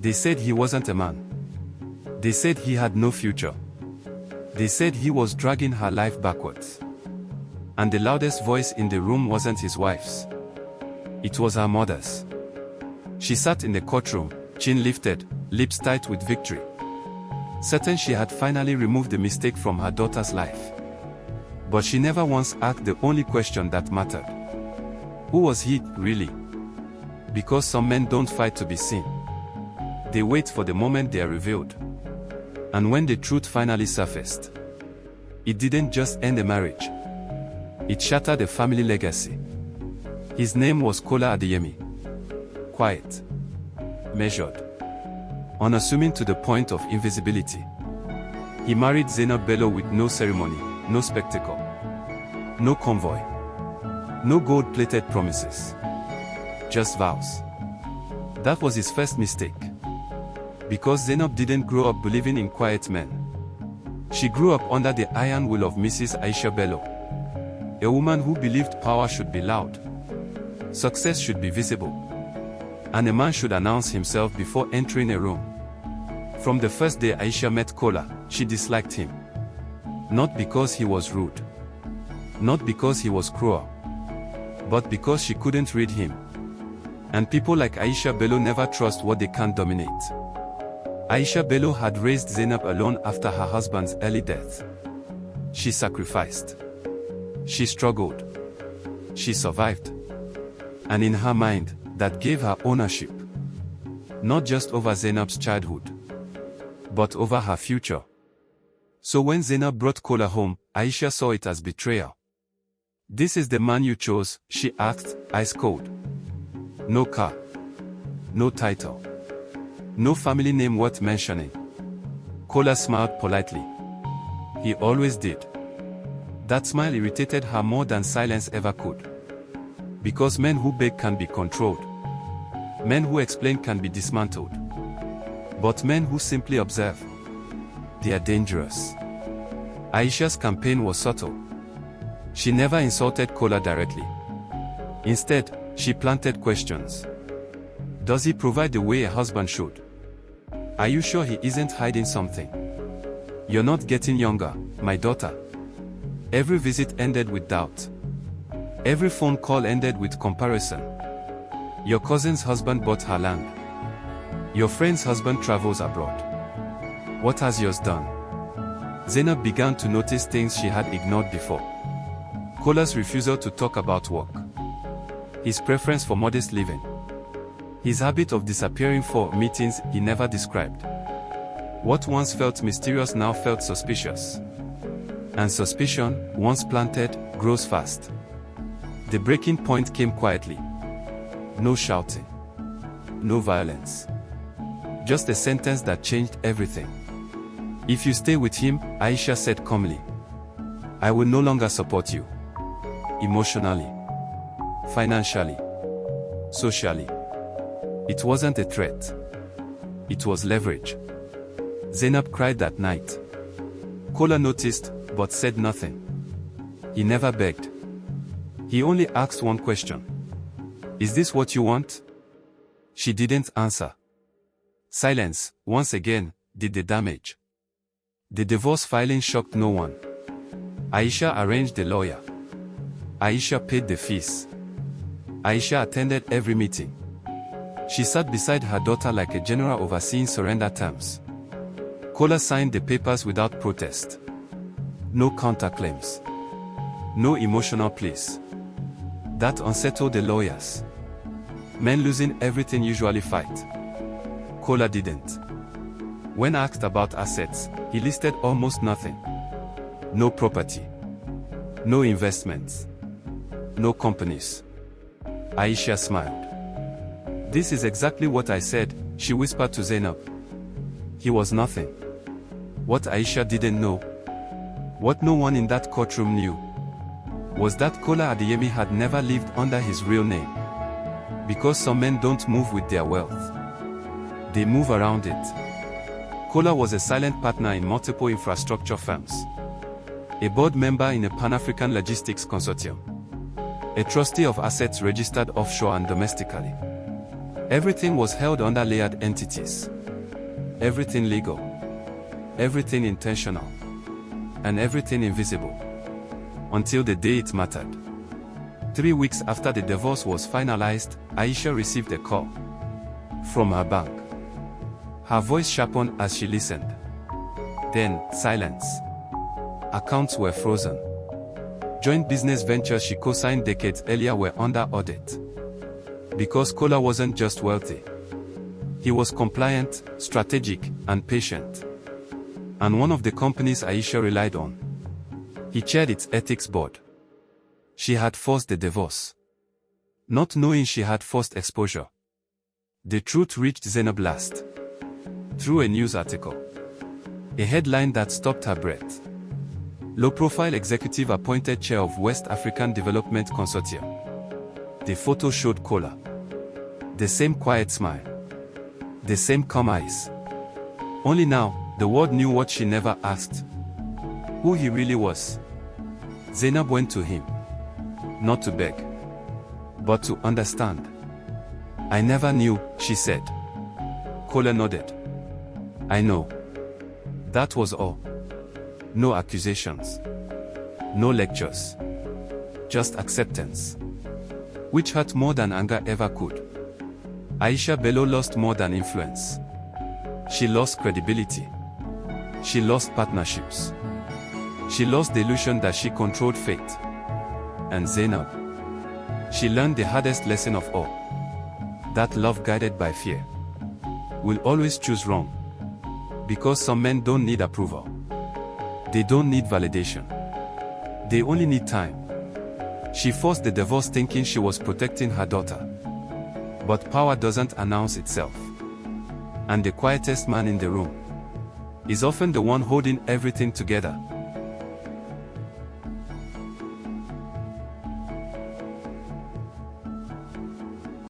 They said he wasn't a man. They said he had no future. They said he was dragging her life backwards. And the loudest voice in the room wasn't his wife's. It was her mother's. She sat in the courtroom, chin lifted, lips tight with victory. Certain she had finally removed the mistake from her daughter's life. But she never once asked the only question that mattered. Who was he, really? Because some men don't fight to be seen. They wait for the moment they are revealed. And when the truth finally surfaced, it didn't just end a marriage. It shattered a family legacy. His name was Kola Adeyemi. Quiet. Measured. Unassuming to the point of invisibility. He married Zainab Bello with no ceremony, no spectacle. No convoy. No gold-plated promises. Just vows. That was his first mistake. Because Zainab didn't grow up believing in quiet men. She grew up under the iron will of Mrs. Aisha Bello. A woman who believed power should be loud. Success should be visible. And a man should announce himself before entering a room. From the first day Aisha met Kola, she disliked him. Not because he was rude. Not because he was cruel. But because she couldn't read him. And people like Aisha Bello never trust what they can't dominate. Aisha Bello had raised Zainab alone after her husband's early death. She sacrificed. She struggled. She survived. And in her mind, that gave her ownership. Not just over Zainab's childhood, but over her future. So when Zainab brought Kola home, Aisha saw it as betrayal. "This is the man you chose," she asked, ice cold. No car. No title. No family name worth mentioning. Kola smiled politely. He always did. That smile irritated her more than silence ever could. Because men who beg can be controlled. Men who explain can be dismantled. But men who simply observe, they are dangerous. Aisha's campaign was subtle. She never insulted Kola directly. Instead, she planted questions. Does he provide the way a husband should? Are you sure he isn't hiding something? You're not getting younger, my daughter. Every visit ended with doubt. Every phone call ended with comparison. Your cousin's husband bought her land. Your friend's husband travels abroad. What has yours done? Zainab began to notice things she had ignored before. Kola's refusal to talk about work. His preference for modest living. His habit of disappearing for meetings he never described. What once felt mysterious now felt suspicious. And suspicion, once planted, grows fast. The breaking point came quietly. No shouting. No violence. Just a sentence that changed everything. If you stay with him, Aisha said calmly, I will no longer support you. Emotionally. Financially. Socially. It wasn't a threat. It was leverage. Zainab cried that night. Kola noticed, but said nothing. He never begged. He only asked one question. Is this what you want? She didn't answer. Silence, once again, did the damage. The divorce filing shocked no one. Aisha arranged the lawyer. Aisha paid the fees. Aisha attended every meeting. She sat beside her daughter like a general overseeing surrender terms. Kola signed the papers without protest. No counterclaims. No emotional pleas. That unsettled the lawyers. Men losing everything usually fight. Kola didn't. When asked about assets, he listed almost nothing. No property. No investments. No companies. Aisha smiled. This is exactly what I said, she whispered to Zainab. He was nothing. What Aisha didn't know, what no one in that courtroom knew, was that Kola Adeyemi had never lived under his real name. Because some men don't move with their wealth. They move around it. Kola was a silent partner in multiple infrastructure firms. A board member in a Pan-African logistics consortium. A trustee of assets registered offshore and domestically. Everything was held under layered entities. Everything legal. Everything intentional. And everything invisible. Until the day it mattered. 3 weeks after the divorce was finalized, Aisha received a call from her bank. Her voice sharpened as she listened. Then, silence. Accounts were frozen. Joint business ventures she co-signed decades earlier were under audit. Because Kola wasn't just wealthy. He was compliant, strategic, and patient. And one of the companies Aisha relied on. He chaired its ethics board. She had forced the divorce. Not knowing she had forced exposure. The truth reached Zainab last. Through a news article. A headline that stopped her breath. Low-profile executive appointed chair of West African Development Consortium. The photo showed Kola. The same quiet smile. The same calm eyes. Only now, the world knew what she never asked. Who he really was. Zainab went to him. Not to beg. But to understand. I never knew, she said. Kola nodded. I know. That was all. No accusations. No lectures. Just acceptance. Which hurt more than anger ever could. Aisha Bello lost more than influence. She lost credibility. She lost partnerships. She lost the illusion that she controlled fate. And Zainab. She learned the hardest lesson of all. That love guided by fear will always choose wrong. Because some men don't need approval. They don't need validation. They only need time. She forced the divorce thinking she was protecting her daughter. But power doesn't announce itself. And the quietest man in the room is often the one holding everything together.